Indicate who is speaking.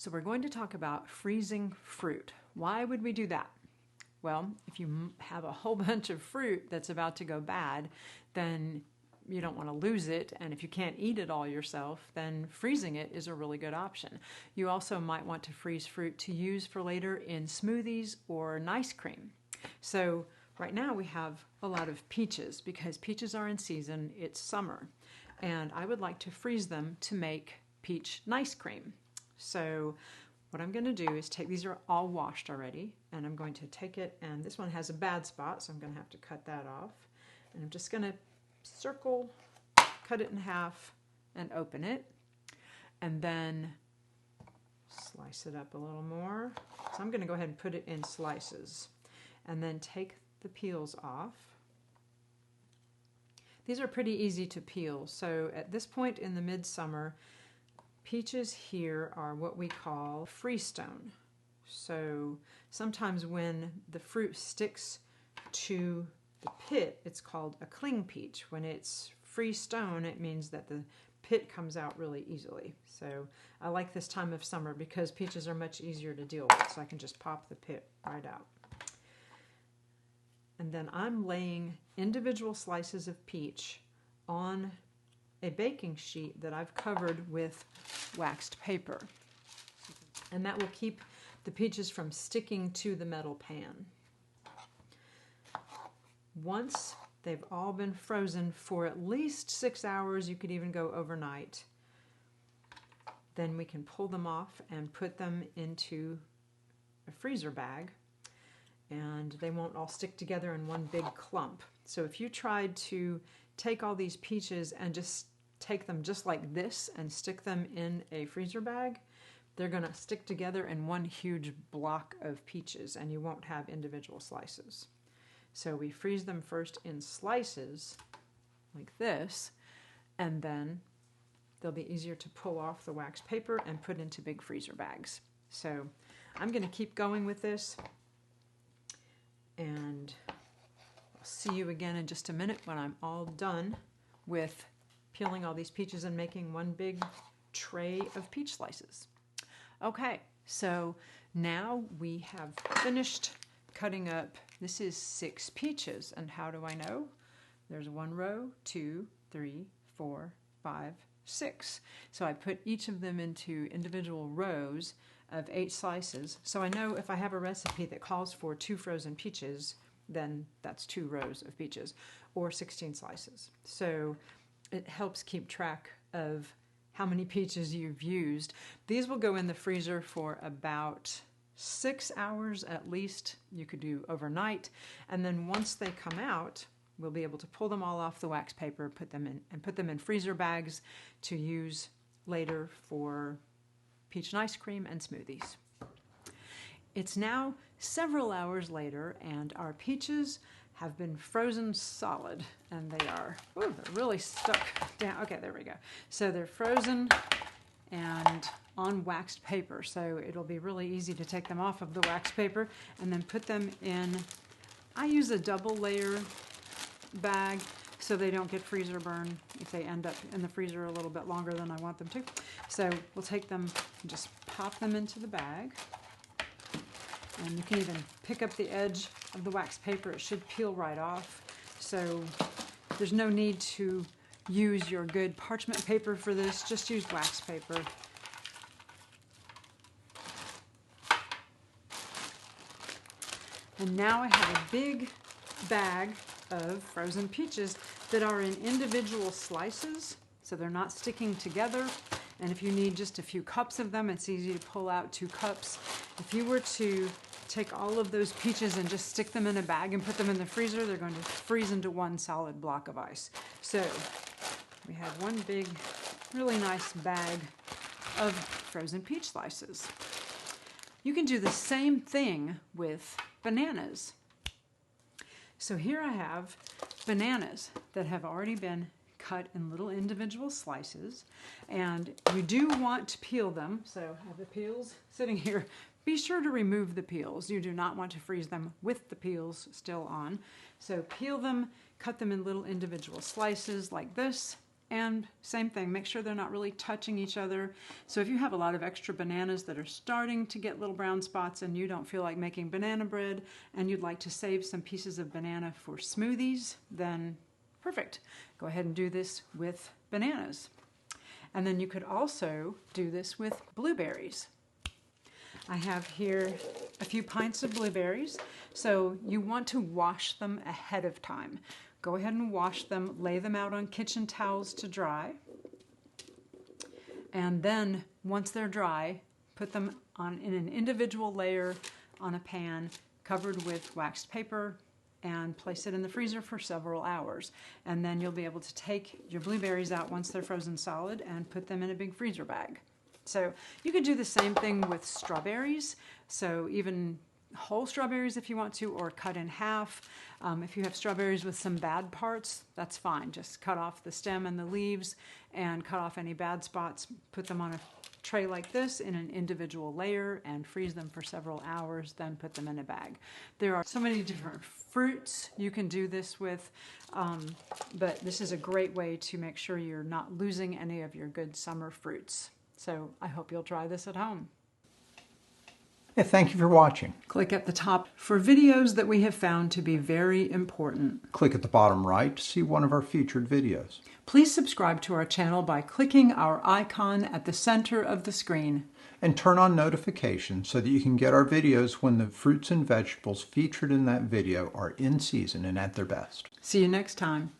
Speaker 1: So we're going to talk about freezing fruit. Why would we do that? Well, if you have a whole bunch of fruit that's about to go bad, then you don't want to lose it. And if you can't eat it all yourself, then freezing it is a really good option. You also might want to freeze fruit to use for later in smoothies or an ice cream. So right now we have a lot of peaches because peaches are in season. It's summer. And I would like to freeze them to make peach ice cream. So what I'm going to do is these are all washed already, and I'm going to take it, and this one has a bad spot, so I'm going to have to cut that off. And I'm just going to circle, cut it in half, and open it. And then slice it up a little more. So I'm going to go ahead and put it in slices. And then take the peels off. These are pretty easy to peel. So at this point in the midsummer, peaches here are what we call freestone. So sometimes when the fruit sticks to the pit, it's called a cling peach. When it's freestone, it means that the pit comes out really easily. So I like this time of summer because peaches are much easier to deal with, so I can just pop the pit right out. And then I'm laying individual slices of peach on a baking sheet that I've covered with waxed paper. And that will keep the peaches from sticking to the metal pan. Once they've all been frozen for at least 6 hours, you could even go overnight, then we can pull them off and put them into a freezer bag, and they won't all stick together in one big clump. So if you tried to take all these peaches and just take them just like this and stick them in a freezer bag, they're going to stick together in one huge block of peaches, and you won't have individual slices. So we freeze them first in slices like this, and then they'll be easier to pull off the wax paper and put into big freezer bags. So I'm going to keep going with this, and I'll see you again in just a minute when I'm all done with peeling all these peaches and making one big tray of peach slices. Okay, so now we have finished cutting up. This is 6 peaches, and how do I know? There's 1 row, 2, 3, 4, 5, 6. So I put each of them into individual rows of 8 slices. So I know if I have a recipe that calls for 2 frozen peaches, then that's 2 rows of peaches, or 16 slices. So it helps keep track of how many peaches you've used. These will go in the freezer for about 6 hours at least. You could do overnight. And then once they come out, we'll be able to pull them all off the wax paper, put them in freezer bags to use later for peach and ice cream and smoothies. It's now several hours later, and our peaches have been frozen solid, and they're really stuck down. Okay, there we go. So they're frozen and on waxed paper, so it'll be really easy to take them off of the wax paper and then put them in. I use a double layer bag so they don't get freezer burn if they end up in the freezer a little bit longer than I want them to. So we'll take them and just pop them into the bag. And you can even pick up the edge of the wax paper. It should peel right off. So there's no need to use your good parchment paper for this. Just use wax paper. And now I have a big bag of frozen peaches that are in individual slices, so they're not sticking together. And if you need just a few cups of them, it's easy to pull out 2 cups. If you were to take all of those peaches and just stick them in a bag and put them in the freezer, they're going to freeze into one solid block of ice. So we have one big, really nice bag of frozen peach slices. You can do the same thing with bananas. So here I have bananas that have already been cut in little individual slices, and you do want to peel them. So I have the peels sitting here. Be sure to remove the peels. You do not want to freeze them with the peels still on. So peel them, cut them in little individual slices like this, And same thing, make sure they're not really touching each other. So if you have a lot of extra bananas that are starting to get little brown spots and you don't feel like making banana bread and you'd like to save some pieces of banana for smoothies, then perfect. Go ahead and do this with bananas. And then you could also do this with blueberries. I have here a few pints of blueberries. So you want to wash them ahead of time. Go ahead and wash them, lay them out on kitchen towels to dry. And then once they're dry, put them in an individual layer on a pan covered with waxed paper and place it in the freezer for several hours. And then you'll be able to take your blueberries out once they're frozen solid and put them in a big freezer bag. So you could do the same thing with strawberries. So even whole strawberries if you want to, or cut in half. If you have strawberries with some bad parts, that's fine. Just cut off the stem and the leaves and cut off any bad spots. Put them on a tray like this in an individual layer and freeze them for several hours, then put them in a bag. There are so many different fruits you can do this with, but this is a great way to make sure you're not losing any of your good summer fruits. So I hope you'll try this at home.
Speaker 2: Yeah, thank you for watching.
Speaker 1: Click at the top for videos that we have found to be very important.
Speaker 2: Click at the bottom right to see one of our featured videos.
Speaker 1: Please subscribe to our channel by clicking our icon at the center of the screen.
Speaker 2: And turn on notifications so that you can get our videos when the fruits and vegetables featured in that video are in season and at their best.
Speaker 1: See you next time.